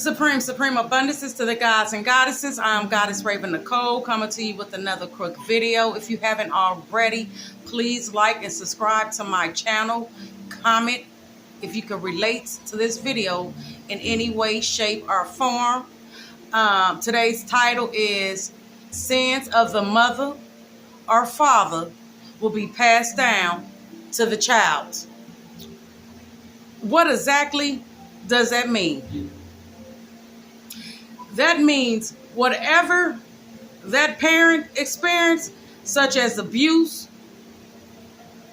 Supreme abundances to the gods and goddesses. I'm Goddess Raven Nicole coming to you with another quick video. If you haven't already, please like and subscribe to my channel. Comment if you can relate to this video in any way, shape, or form. Today's title is Sins of the Mother or Father will be passed down to the child. What exactly does that mean? That means whatever that parent experienced, such as abuse,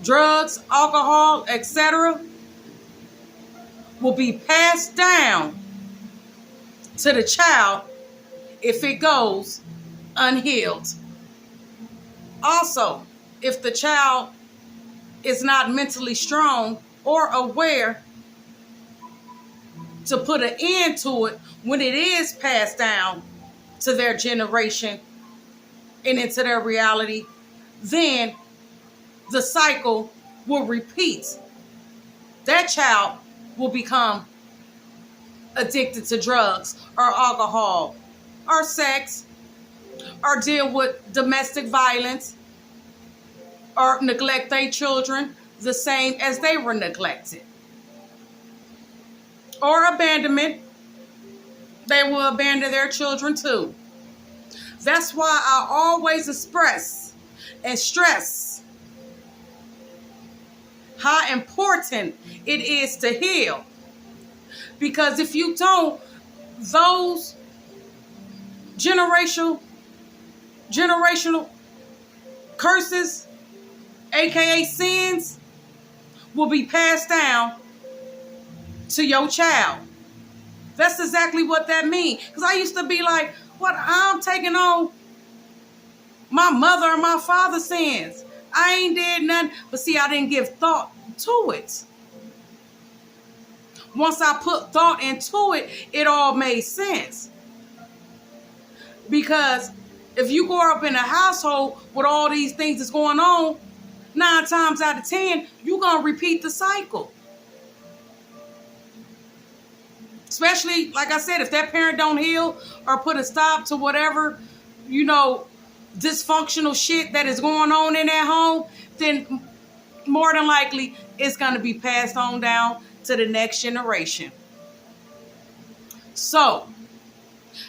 drugs, alcohol, etc., will be passed down to the child if it goes unhealed. Also, if the child is not mentally strong or aware to put an end to it when it is passed down to their generation and into their reality, then the cycle will repeat. That child will become addicted to drugs or alcohol or sex or deal with domestic violence or neglect their children the same as they were neglected. Or abandonment, they will abandon their children too. That's why I always express and stress how important it is to heal. Because if you don't, those generational curses, aka sins, will be passed down to your child. That's exactly what that means. Because I used to be like, what, I'm taking on my mother or my father's sins. I ain't did nothing. But see, I didn't give thought to it. Once I put thought into it, it all made sense. Because if you grow up in a household with all these things that's going on, 9 times out of 10, you're going to repeat the cycle. Especially, like I said, if that parent don't heal or put a stop to whatever, dysfunctional shit that is going on in that home, then more than likely it's going to be passed on down to the next generation. So,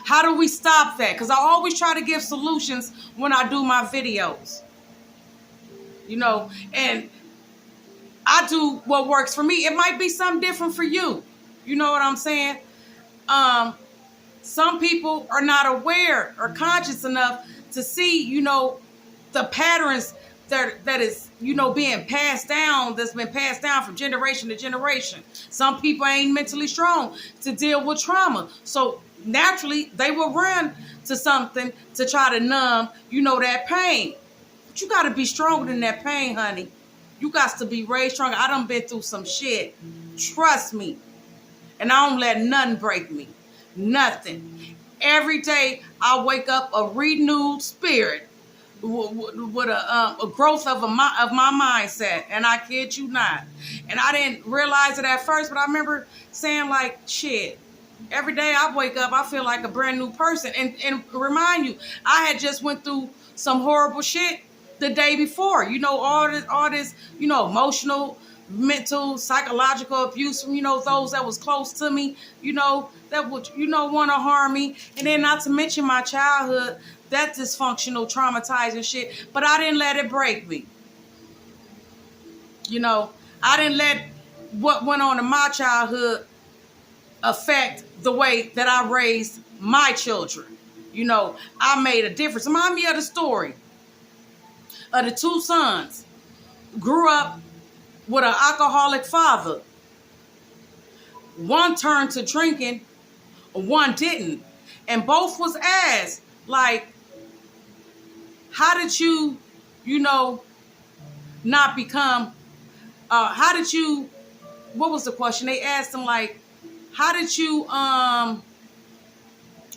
how do we stop that? Because I always try to give solutions when I do my videos. And I do what works for me. It might be something different for you. You know what I'm saying? Some people are not aware or conscious enough to see, the patterns that is, being passed down, that's been passed down from generation to generation. Some people ain't mentally strong to deal with trauma. So naturally, they will run to something to try to numb, that pain. But you got to be stronger than that pain, honey. You got to be raised stronger. I done been through some shit. Trust me. And I don't let nothing break me. Nothing. Every day I wake up a renewed spirit with a growth of my mindset. And I kid you not. And I didn't realize it at first, but I remember saying like, shit, every day I wake up, I feel like a brand new person. And remind you, I had just went through some horrible shit the day before. All this, emotional, mental, psychological abuse from, those that was close to me, that would, want to harm me. And then not to mention my childhood, that dysfunctional, traumatizing shit. But I didn't let it break me. I didn't let what went on in my childhood affect the way that I raised my children. I made a difference. Remind me of the story of the 2 sons grew up with an alcoholic father. One turned to drinking, one didn't. And both was asked, like, how did you, not become, what was the question? They asked him, like, how did you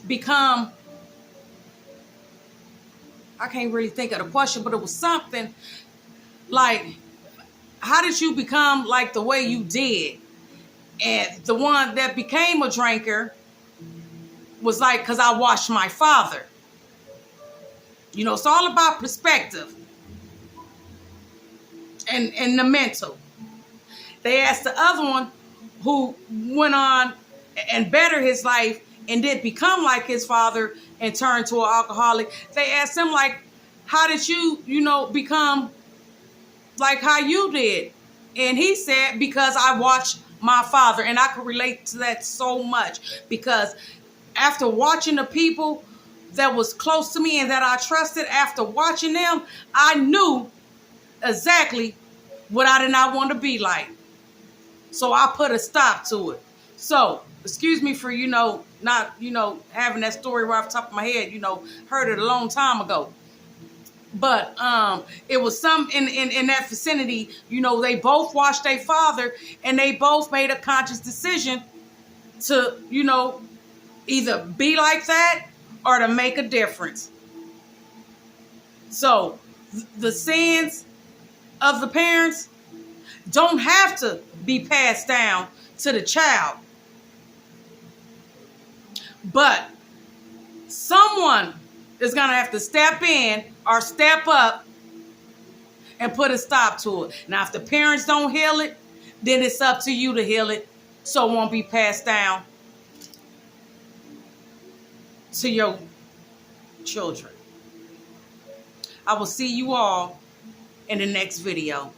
become, I can't really think of the question, but it was something like, how did you become like the way you did? And the one that became a drinker was like, because I watched my father. You know, it's all about perspective and the mental. They asked the other one who went on and better his life and did become like his father and turned to an alcoholic. They asked him, like, how did you, become like how you did? And he said, because I watched my father. And I could relate to that so much, because after watching the people that was close to me and that I trusted, after watching them, I knew exactly what I did not want to be like. So I put a stop to it. So, excuse me for, not, having that story right off the top of my head, heard it a long time ago. But it was some in that vicinity, they both watched their father and they both made a conscious decision to, either be like that or to make a difference. So the sins of the parents don't have to be passed down to the child. But someone is going to have to step in or step up and put a stop to it. Now, if the parents don't heal it, then it's up to you to heal it so it won't be passed down to your children. I will see you all in the next video.